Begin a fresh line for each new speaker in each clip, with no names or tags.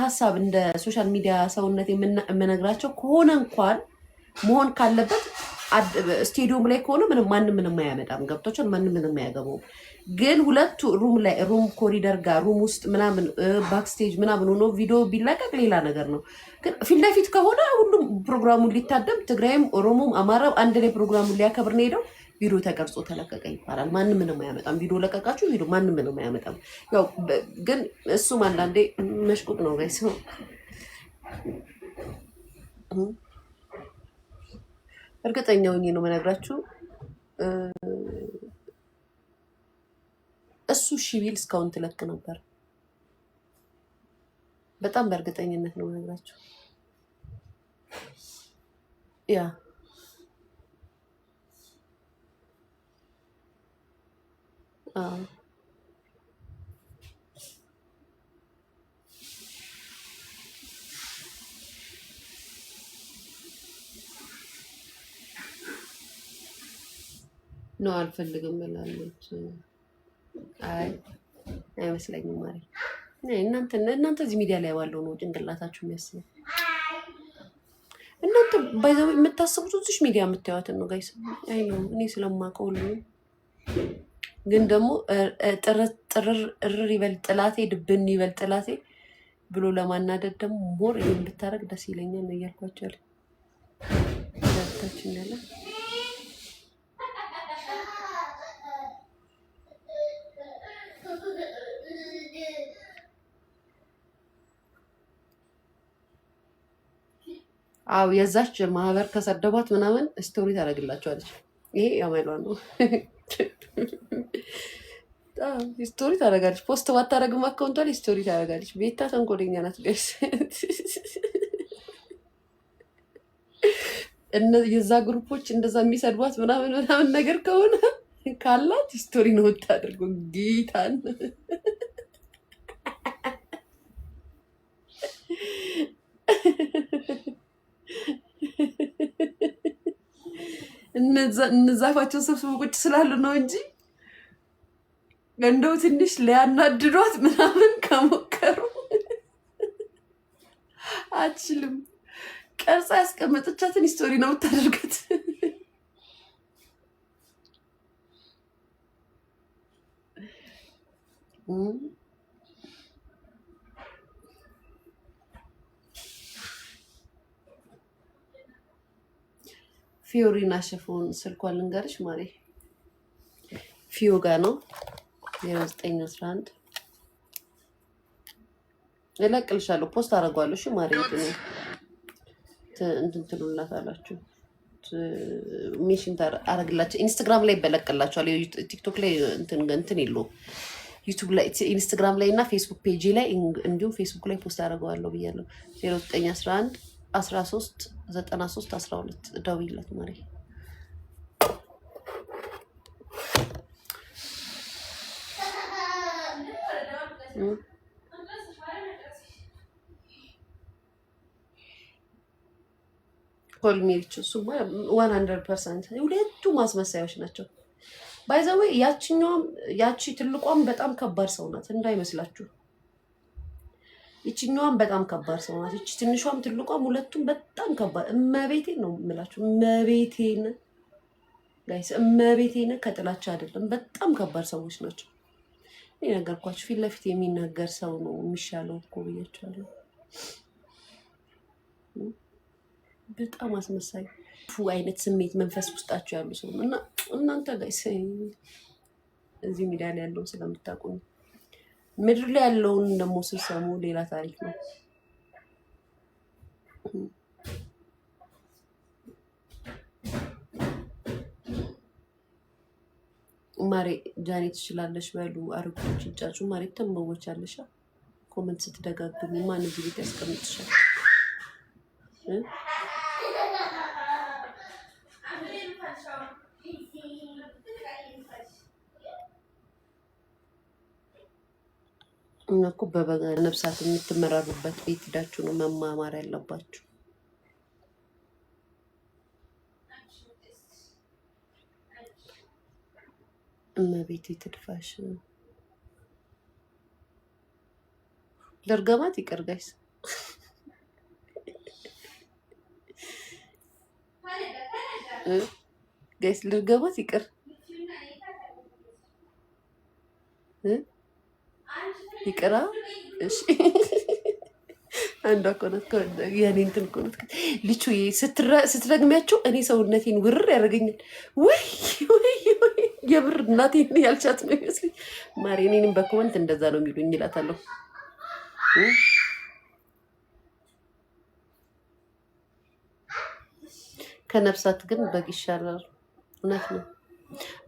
ሐሳብ እንደ ሶሻል ሚዲያ ሰውነት የምነግራቸው ከሆነ እንኳን መሆን ካለበት ስቴዲየም ላይ ከሆነ ማንም አያመጣም። ገብቶችን ማንም አያገባው። ግን ሁለቱ ሩም ኮሪደር ጋር ሩም ውስጥ ምናምን ባክስቴጅ ምናምን ሆኖ ቪዲዮ ቢለቀቅ ሌላ ነገር ነው። ግን ፊት ለፊት ከሆነ ሁሉም ፕሮግራሙን ሊታደም ትግራይም ኦሮሞም አማራም አንድ ላይ ፕሮግራሙን ሊያከብር ነው ሄደው ቪዲዮ ተቀርጾ ተለቀቀ ይባላል። ማንም አያመጣም። ቪዲዮ ለቀቃችሁ ቪዲዮ ማንም አያመጣም። ያው ግን እሱም አንዳንዴ መሽቁቅ ነው ጋይስ። እርግጠኛ ሆኜ ነው የምነግራችሁ። እሱ ቢል እስካሁን ትለቅ ነበር። በጣም በእርግጠኝነት ነው የምነግራችሁ። ያ ነው አልፈልግም እላለች። አይ አይመስለኝም ማለት እናንተ እዚህ ሚዲያ ላይ ባለው ነው ጭንቅላታችሁ የሚያስበው። እናንተ ባይዘው የምታስቡት እዚህ ሚዲያ የምታዩትን ነው ጋይስ። አይ ነው እኔ ስለማውቀው ሁሉ ግን ደግሞ ጥርር ይበል ጥላቴ ድብን ይበል ጥላቴ ብሎ ለማናደድ ደግሞ ሞር ይሄን ብታረግ ደስ ይለኛል ነው እያልኳቸው ያለ ዳታችን ያለ አው የዛች ማህበር ከሰደባት ምናምን ስቶሪ ታደርግላችኋለች። ይሄ ያማይሏ ነው። ስቶሪ ታደርጋለች። ፖስት ባታረግም አካውንቷ ላይ ስቶሪ ታደርጋለች። ቤታ ተንኮለኛ ናት ጋይስ። የዛ ግሩፖች እንደዛ የሚሰድቧት ምናምን ነገር ከሆነ ካላት ስቶሪ ነው የምታደርገው። ጌታን እነዛፋቸው ሰብስበው ቁጭ ስላሉ ነው እንጂ እንደው ትንሽ ሊያናድዷት ምናምን ከሞከሩ አትችልም። ቀርጻ ያስቀመጠቻትን ስቶሪ ነው የምታደርጋት። ፊዮሪና ሸፎን ስልኳን ልንገርሽ ማሬ፣ ፊዮ ጋ ነው 0911 እለቅልሻለሁ። ፖስት አደርገዋለሁ። እሺ ማሬ እንትን ትሉላታላችሁ። ሚሽን አደርግላችሁ። ኢንስታግራም ላይ ይበለቅላችኋል። ቲክቶክ ላይ እንትን የለውም። ዩቲዩብ ላይ ኢንስታግራም ላይ እና ፌስቡክ ፔጅ ላይ እንዲሁም ፌስቡክ ላይ ፖስት አደርገዋለሁ ብያለሁ። 0911 13 93 12 ደውይለት ማሪ። ኮልሚሪች እሱ 100% ሁለቱ ማስመሳዮች ናቸው። ባይዘዌ ያቺ ትልቋም በጣም ከባድ ሰው ናት እንዳይመስላችሁ። ይችኛዋም በጣም ከባድ ሰው ናት። ይቺ ትንሿም ትልቋም ሁለቱም በጣም ከባድ። እመቤቴን ነው የምላችሁ። እመቤቴን ጋይስ፣ እመቤቴን ከጥላቻ አይደለም። በጣም ከባድ ሰዎች ናቸው። እኔ ነገርኳችሁ። ፊት ለፊት የሚናገር ሰው ነው የሚሻለው እኮ ብያችኋለሁ። በጣም አስመሳይ አይነት ስሜት መንፈስ ውስጣችሁ ያሉ ሰው እና እናንተ ጋይስ እዚህ ሚዲያ ላይ ያለውን ስለምታውቁ ነው። ምድር ላይ ያለውን ደግሞ ስትሰሙ ሌላ ታሪክ ነው። ማሬ ጃኒ ትችላለሽ በሉ አርጉች እንጫጩ። ማሬ ተንበወቻለሽ። ኮመንት ስትደጋግሙ ማን እዚህ ቤት ያስቀምጥሻል? እኮ በበጋ ነፍሳት የምትመራሩበት ቤት ሄዳችሁ ነው መማማር ያለባችሁ። እመቤቴ ትድፋሽ። ለርገማት ይቅር ጋይስ። ጋይስ ልርገባት ይቅር ይቅራ። እሺ አንዷ ኮነት የኔ እንትን ኮነት ልቹ ስትረግሚያቸው እኔ ሰውነቴን ውርር ያደርገኛል። ወይ የብር እናቴን ያልቻት ነው ይመስለኝ። ማሪ እኔንም በኮመንት እንደዛ ነው የሚሉኝ ይላታለሁ። ከነፍሳት ግን በግ ይሻላል። እውነት ነው።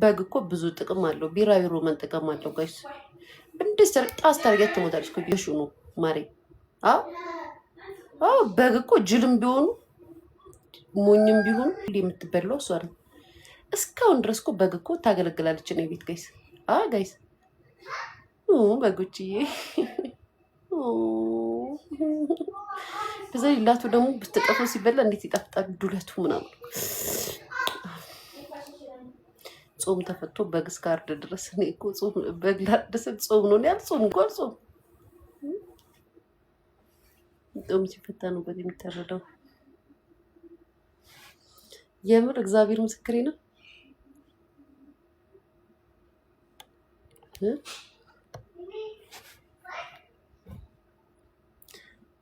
በግ እኮ ብዙ ጥቅም አለው። ቢራቢሮ መጠቀም አለው ጋይስ። እንዴት ጣስ ታርጌት ትሞታለች እኮ ይሹ ነው ማሪ። አዎ በግ እኮ ጅልም ቢሆኑ ሞኝም ቢሆኑ የምትበላው እሷ ነው። እስካሁን ድረስ እኮ በግ እኮ ታገለግላለች ነው ቤት ጋይስ። ጋይስ በጎችዬ በዛ ላቱ ደግሞ ብትጠፉ ሲበላ እንዴት ይጣፍጣል ዱለቱ ምናምን። ጾም ተፈቶ በግ እስካርድ ድረስ እኔ እኮ ጾም በግ ላደሰ ጾም ነው ያል ጾም እንኳን ጾም ጾም ሲፈታ ነው በግ የሚታረደው። የምር እግዚአብሔር ምስክሬ ነው።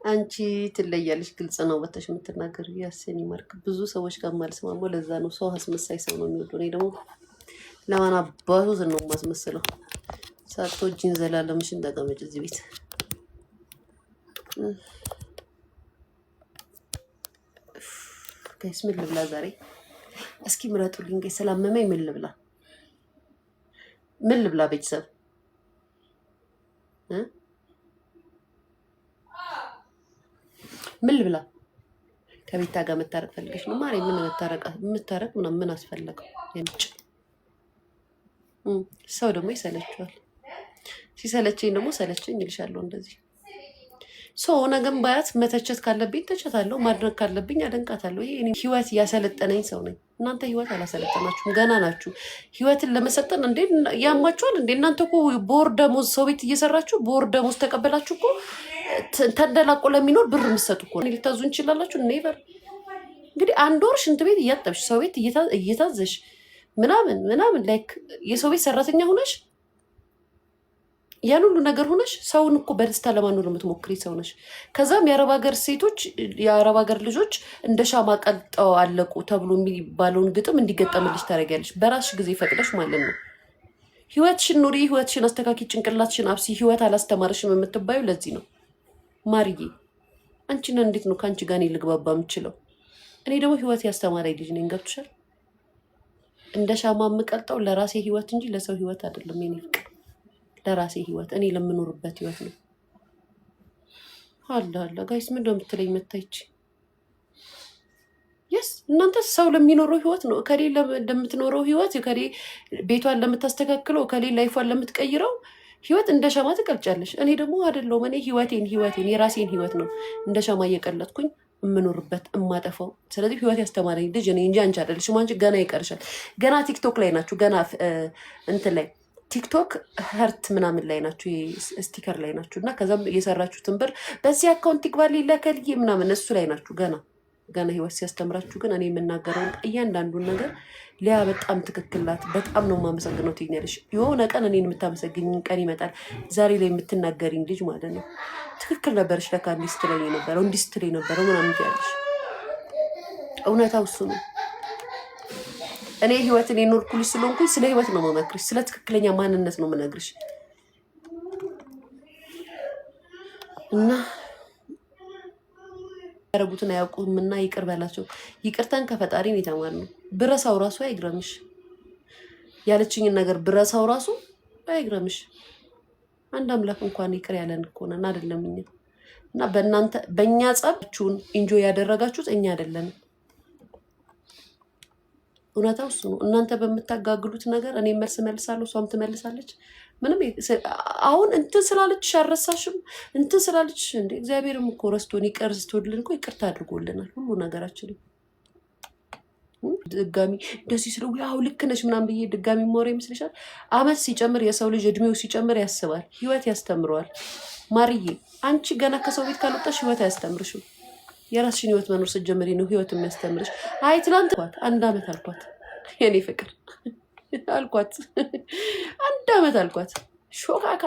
አንቺ ትለያለሽ። ግልጽ ነው ወተሽ የምትናገሩ ያሰኒ ማርክ ብዙ ሰዎች ጋር ማልስማማው ለዛ ነው። ሰው አስመሳይ ሰው ነው የሚወደው። እኔ ደግሞ ለማን አባቱ ነው የማስመስለው። ሳትወጂኝ ዘላለምሽን ተቀመጭ እዚህ ቤት። ጋይስ ምን ልብላ ዛሬ? እስኪ ምረጡልኝ ጋይስ። ስላመመኝ ምን ልብላ? ምን ልብላ ቤተሰብ? ምን ልብላ? ከቤታ ጋር መታረቅ ፈልገሽ ነው ማሪ? ምን መታረቅ ምን አስፈለገው? የምጭ ሰው ደግሞ ይሰለችዋል። ሲሰለቸኝ ደግሞ ሰለቸኝ ይልሻለሁ። እንደዚህ ሰው ነገም ባያት መተቸት ካለብኝ ተቸታለሁ፣ ማድረግ ካለብኝ አደንቃታለሁ። ይሄ ህይወት ያሰለጠነኝ ሰው ነኝ። እናንተ ህይወት አላሰለጠናችሁም፣ ገና ናችሁ። ህይወትን ለመሰልጠን እንዴ ያማችኋል እንዴ? እናንተ እኮ በወር ደሞዝ ሰው ቤት እየሰራችሁ በወር ደሞዝ ተቀበላችሁ እኮ ተንደላቆ ለሚኖር ብር የምትሰጡ እኮ ልታዙ እንችላላችሁ። ኔቨር እንግዲህ አንድ ወር ሽንት ቤት እያጠብሽ ሰው ቤት እየታዘሽ ምናምን ላይክ የሰው ቤት ሰራተኛ ሆነሽ ያን ሁሉ ነገር ሆነሽ ሰውን እኮ በደስታ ለማኖር የምትሞክሪ ሰው ነሽ። ከዛም የአረብ ሀገር ሴቶች የአረብ ሀገር ልጆች እንደ ሻማ ቀልጠው አለቁ ተብሎ የሚባለውን ግጥም እንዲገጠምልሽ ታደርጊያለሽ። በራስሽ ጊዜ ፈቅደሽ ማለት ነው። ህይወትሽን ኑሪ፣ ህይወትሽን አስተካኪ፣ ጭንቅላትሽን አብሲ። ህይወት አላስተማረሽም የምትባዩ ለዚህ ነው ማርዬ። አንቺን እንዴት ነው ከአንቺ ጋር ልግባባ የምችለው? እኔ ደግሞ ህይወት ያስተማረኝ ልጅ ነኝ። ገብቶሻል? እንደ ሻማ የምቀልጠው ለራሴ ህይወት እንጂ ለሰው ህይወት አይደለም። የኔ ፍቅር ለራሴ ህይወት እኔ ለምኖርበት ህይወት ነው። አላ ጋይስ ምን እንደምትለኝ መታይች? የስ እናንተ ሰው ለሚኖረው ህይወት ነው። ከሌ ለምትኖረው ህይወት፣ ከሌ ቤቷን ለምታስተካክለው፣ ከሌ ላይፏን ለምትቀይረው ህይወት እንደ ሻማ ትቀልጫለሽ። እኔ ደግሞ አይደለሁም። እኔ ህይወቴን የራሴን ህይወት ነው እንደ ሻማ እየቀለጥኩኝ የምኖርበት እማጠፋው። ስለዚህ ህይወት ያስተማረኝ ልጅ እኔ እንጂ አንቺ አይደለሽም። አንቺ ገና ይቀርሻል። ገና ቲክቶክ ላይ ናችሁ። ገና እንትን ላይ ቲክቶክ ሀርት ምናምን ላይ ናችሁ፣ ስቲከር ላይ ናችሁ። እና ከዛም የሰራችሁትን ብር በዚህ አካውንት ይግባል ለከልዬ ምናምን እሱ ላይ ናችሁ። ገና ህይወት ሲያስተምራችሁ ግን እኔ የምናገረውን እያንዳንዱን ነገር ሊያ በጣም ትክክል ናት፣ በጣም ነው የማመሰግነው ትይኛለሽ። የሆነ ቀን እኔን የምታመሰግኝ ቀን ይመጣል። ዛሬ ላይ የምትናገሪኝ ልጅ ማለት ነው ትክክል ነበረች ለካ እንዲህ ስትለኝ የነበረው እንዲህ ስትለኝ ነበረው ምናምን ትያለሽ። እውነታው እሱ ነው። እኔ ህይወትን የኖርኩልሽ ስለሆንኩኝ ስለ ህይወት ነው መመክርሽ፣ ስለ ትክክለኛ ማንነት ነው የምነግርሽ። እና ያደረጉትን አያውቁምና ይቅር በላቸው። ይቅርታን ከፈጣሪ ነው የተማርነው። ብረሳው ራሱ አይግረምሽ። ያለችኝን ነገር ብረሳው ራሱ አይግረምሽ። አንድ አምላክ እንኳን ይቅር ያለን እኮ ነን አይደለም እኛ። እና በእኛ ጸባችሁን ኢንጆይ ያደረጋችሁት እኛ አይደለንም። እውነታው እሱ ነው። እናንተ በምታጋግሉት ነገር እኔ መልስ መልሳለሁ፣ እሷም ትመልሳለች። ምንም አሁን እንትን ስላለች አልረሳሽም፣ እንትን ስላለች እንደ እግዚአብሔርም እኮ ረስቶን ይቅር ስትወድልን እኮ ይቅርታ አድርጎልናል ሁሉ ነገራችንም። ድጋሚ እንደዚህ ስለው ያው ልክ ነሽ ምናምን ብዬ ድጋሚ ሞር ይመስልሻል? አመት ሲጨምር የሰው ልጅ እድሜው ሲጨምር ያስባል፣ ህይወት ያስተምረዋል። ማርዬ አንቺ ገና ከሰው ቤት ካልወጣሽ ህይወት አያስተምርሽም። የራስሽን ህይወት መኖር ስትጀምሪ ነው ህይወት የሚያስተምርሽ። አይ ትላንት አንድ አመት አልኳት የኔ ፍቅር አልኳት፣ አንድ አመት አልኳት። ሾካካ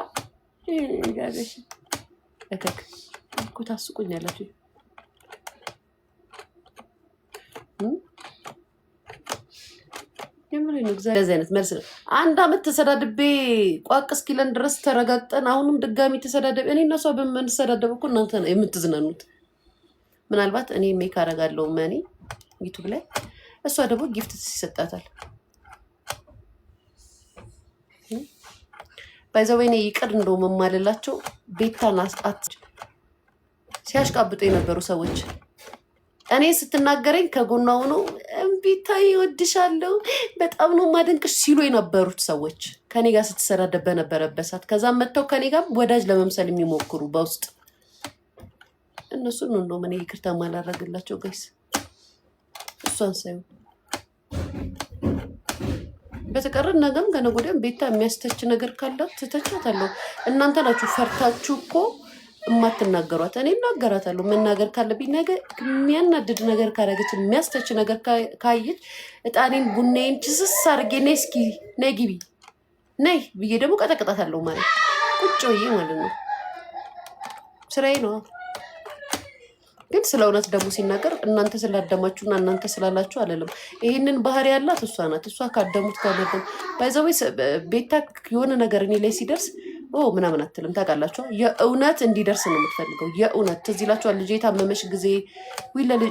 ጋሽ እከክ እኮ ታስቁኛላችሁ። የምሬን ነው። እንደዚህ አይነት መልስ ነው። አንድ አመት ተሰዳድቤ ቋቅ እስኪለን ድረስ ተረጋግጠን አሁንም ድጋሚ ተሰዳደብ። እኔ እና እሷ በምንሰዳደብ እኮ እናንተ ነው የምትዝናኑት። ምናልባት እኔ ሜክ አደርጋለሁ እኔ ዩቱብ ላይ፣ እሷ ደግሞ ጊፍት ይሰጣታል። ባይዘወይኔ ይቅር እንደው መማልላቸው ቤታን አስጣት ሲያሽቃብጡ የነበሩ ሰዎች እኔ ስትናገረኝ ከጎኗ ሆነው ቤታዬ እወድሻለሁ በጣም ነው ማደንቅሽ ሲሉ የነበሩት ሰዎች ከኔ ጋር ስትሰዳደብ በነበረበት ሰዓት ከዛም መጥተው ከኔ ጋር ወዳጅ ለመምሰል የሚሞክሩ በውስጥ እነሱን ነው እንደውም እኔ ይቅርታ ማላደርግላቸው ጋይስ። እሷን ሳይሆን በተቀረ ነገም ከነገ ወዲያም ቤታ የሚያስተች ነገር ካላት ትተቻታለሁ። እናንተ ናችሁ ፈርታችሁ እኮ የማትናገሯት። እኔ እናገራታለሁ መናገር ካለብኝ ነገር የሚያናድድ ነገር ካረገች የሚያስተች ነገር ካየች እጣኔን ቡናዬን ችስስ አድርጌ ነይ እስኪ ነይ ግቢ ነይ ብዬ ደግሞ ቀጠቅጣታለሁ ማለት ቁጭ ብዬ ማለት ነው። ስራዬ ነው። ግን ስለ እውነት ደግሞ ሲናገር እናንተ ስላደማችሁና እናንተ ስላላችሁ አይደለም። ይሄንን ባህሪ ያላት እሷ ናት። እሷ ካደሙት ካመደም ባይዘው ቤታ የሆነ ነገር እኔ ላይ ሲደርስ ምናምን አትልም። ታውቃላችሁ የእውነት እንዲደርስ ነው የምትፈልገው። የእውነት ትዝ ይላችኋል ልጄ የታመመሽ ጊዜ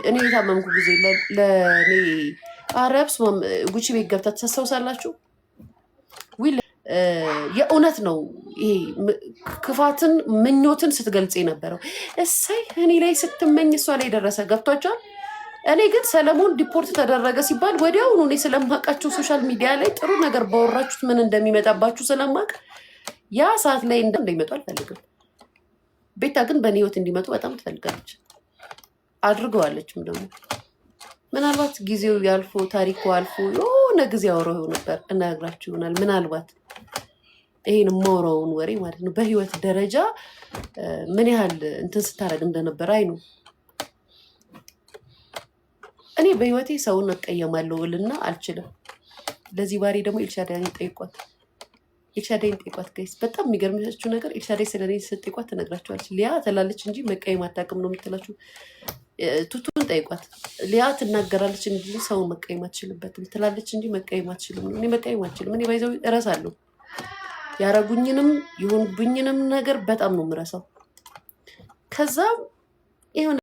እኔ የታመምኩ ጊዜ ለእኔ አረብስ ጉቺ ቤት ገብታ ታስታውሳላችሁ? የእውነት ነው ይሄ ክፋትን ምኞትን ስትገልጽ የነበረው እሰይ እኔ ላይ ስትመኝ እሷ ላይ ደረሰ። ገብቷቸዋል። እኔ ግን ሰለሞን ዲፖርት ተደረገ ሲባል ወዲያውኑ እኔ ስለማውቃቸው ሶሻል ሚዲያ ላይ ጥሩ ነገር ባወራችሁት ምን እንደሚመጣባችሁ ስለማውቅ ያ ሰዓት ላይ እንደሚመጡ አልፈልግም። ቤታ ግን በእኔ ህይወት እንዲመጡ በጣም ትፈልጋለች፣ አድርገዋለችም ደግሞ። ምናልባት ጊዜው ያልፎ ታሪኩ አልፎ የሆነ ጊዜ አውረው ነበር እነግራችሁ ይሆናል። ምናልባት ይሄን የማወራውን ወሬ ማለት ነው በህይወት ደረጃ ምን ያህል እንትን ስታደርግ እንደነበረ አይኑ። እኔ በህይወቴ ሰውን እቀየማለሁ እልና አልችልም። ለዚህ ባሪ ደግሞ ኤልሻዳይን ጠይቋት፣ ኤልሻዳይን ጠይቋት ጋይስ። በጣም የሚገርምቻችሁ ነገር ኤልሻዳይ ስለኔ ስትጠይቋት ትነግራችኋለች። ሊያ ትላለች እንጂ መቀየም አታውቅም ነው የምትላችሁ። ቱቱን ጠይቋት። ሊያ ትናገራለች እንጂ ሰው መቀየም አትችልበትም ትላለች እንጂ መቀየም አትችልም። እኔ መቀየም አትችልም። እኔ ባይዘው እረሳለሁ። ያረጉኝንም የሆኑብኝንም ነገር በጣም ነው የምረሳው። ከዛም የሆነ